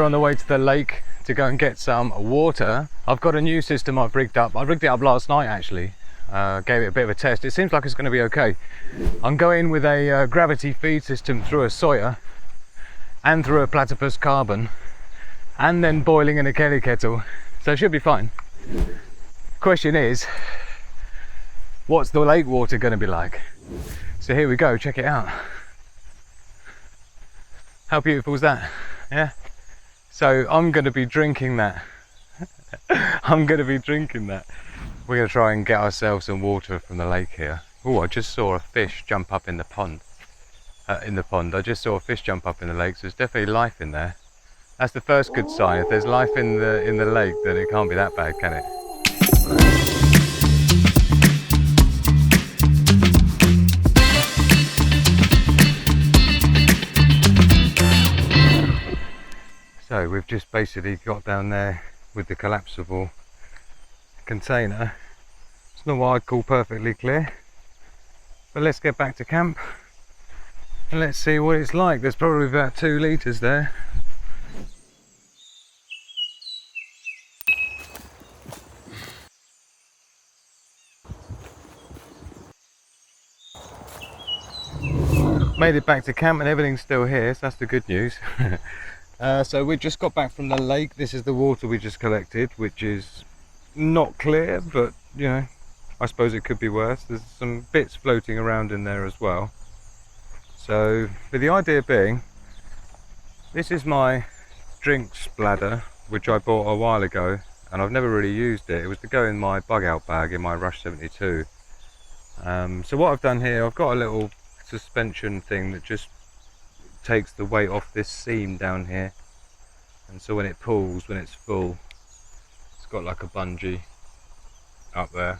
on the way to the lake to go and get some water. I've got a new system I've rigged up. I rigged it up last night actually. Gave it a bit of a test. It seems like it's going to be okay. I'm going with a gravity feed system through a Sawyer and through a Platypus carbon, and then boiling in a Kelly kettle, so it should be fine. Question is, what's the lake water going to be like? So here we go, check it out. How beautiful is that? Yeah. So I'm going to be drinking that. I'm going to be drinking that. We're going to try and get ourselves some water from the lake here. Oh, I just saw a fish jump up in the pond. I just saw a fish jump up in the lake, so there's definitely life in there. That's the first good sign. If there's life in the lake, then it can't be that bad, can it? So we've just basically got down there with the collapsible container. It's not what I'd call perfectly clear, but let's get back to camp and let's see what it's like. There's probably about 2 litres there. Made it back to camp and everything's still here, so that's the good news. So we just got back from the lake. This is the water we just collected, which is not clear, but you know, I suppose it could be worse. There's some bits floating around in there as well. So, but the idea being, this is my drinks bladder, which I bought a while ago, and I've never really used it. It was to go in my Bugout bag in my Rush 72. So what I've done here, I've got a little suspension thing that just takes the weight off this seam down here, and so when it pulls, when it's full, it's got like a bungee up there,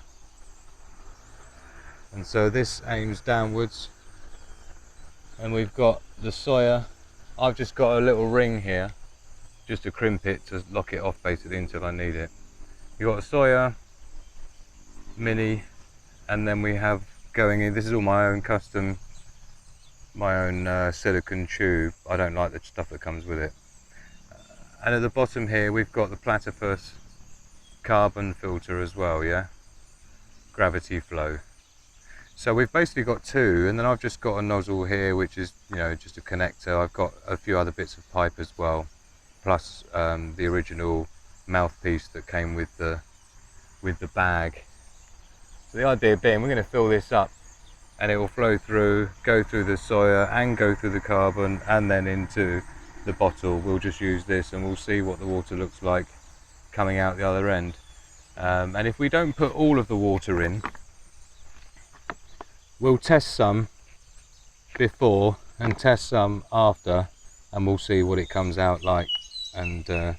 and so this aims downwards, and we've got the Sawyer. I've just got a little ring here just to crimp it, to lock it off basically until I need it. You've got a Sawyer Mini, and then we have going in, this is all my own custom, my own silicone tube. I don't like the stuff that comes with it. And at the bottom here we've got the Platypus carbon filter as well, yeah, gravity flow. So we've basically got 2, and then I've just got a nozzle here which is, you know, just a connector. I've got a few other bits of pipe as well, plus the original mouthpiece that came with the bag. So the idea being, we're going to fill this up and it will flow through, go through the Sawyer and go through the carbon and then into the bottle. We'll just use this and we'll see what the water looks like coming out the other end. And if we don't put all of the water in, we'll test some before and test some after, and we'll see what it comes out like, and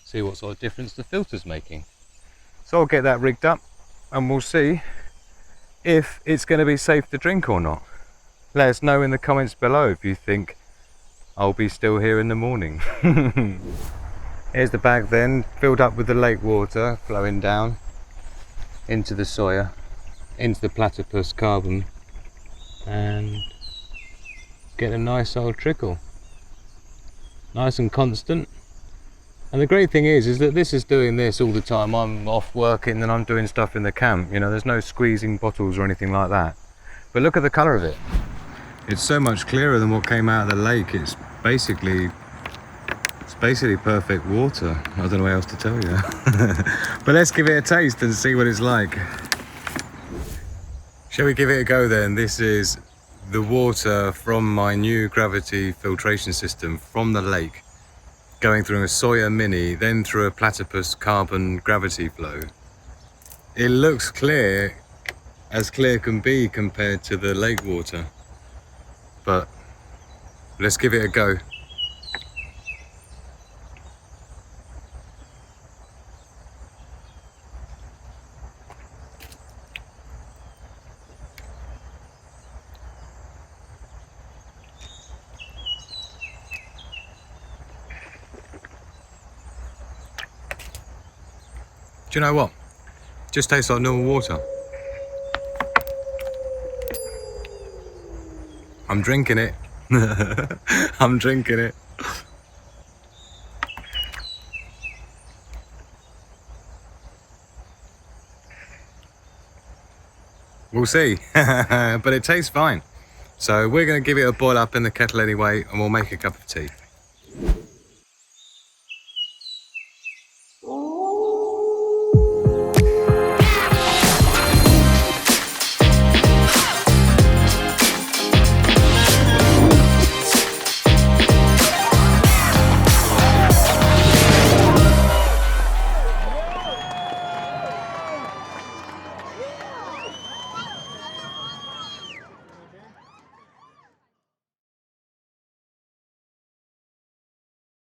see what sort of difference the filter's making. So I'll get that rigged up and we'll see if it's going to be safe to drink or not. Let us know in the comments below if you think I'll be still here in the morning. Here's the bag then, filled up with the lake water flowing down into the Sawyer, into the Platypus carbon, and get a nice old trickle, nice and constant. And the great thing is that this is doing this all the time. I'm off working and I'm doing stuff in the camp, you know, there's no squeezing bottles or anything like that. But look at the colour of it. It's so much clearer than what came out of the lake. It's basically perfect water. I don't know what else to tell you. But let's give it a taste and see what it's like. Shall we give it a go then? This is the water from my new gravity filtration system from the lake, going through a Sawyer Mini, then through a Platypus carbon gravity flow. It looks clear, as clear can be compared to the lake water, but let's give it a go. Do you know what? Just tastes like normal water. I'm drinking it. I'm drinking it. We'll see. But it tastes fine. So we're going to give it a boil up in the kettle anyway, and we'll make a cup of tea.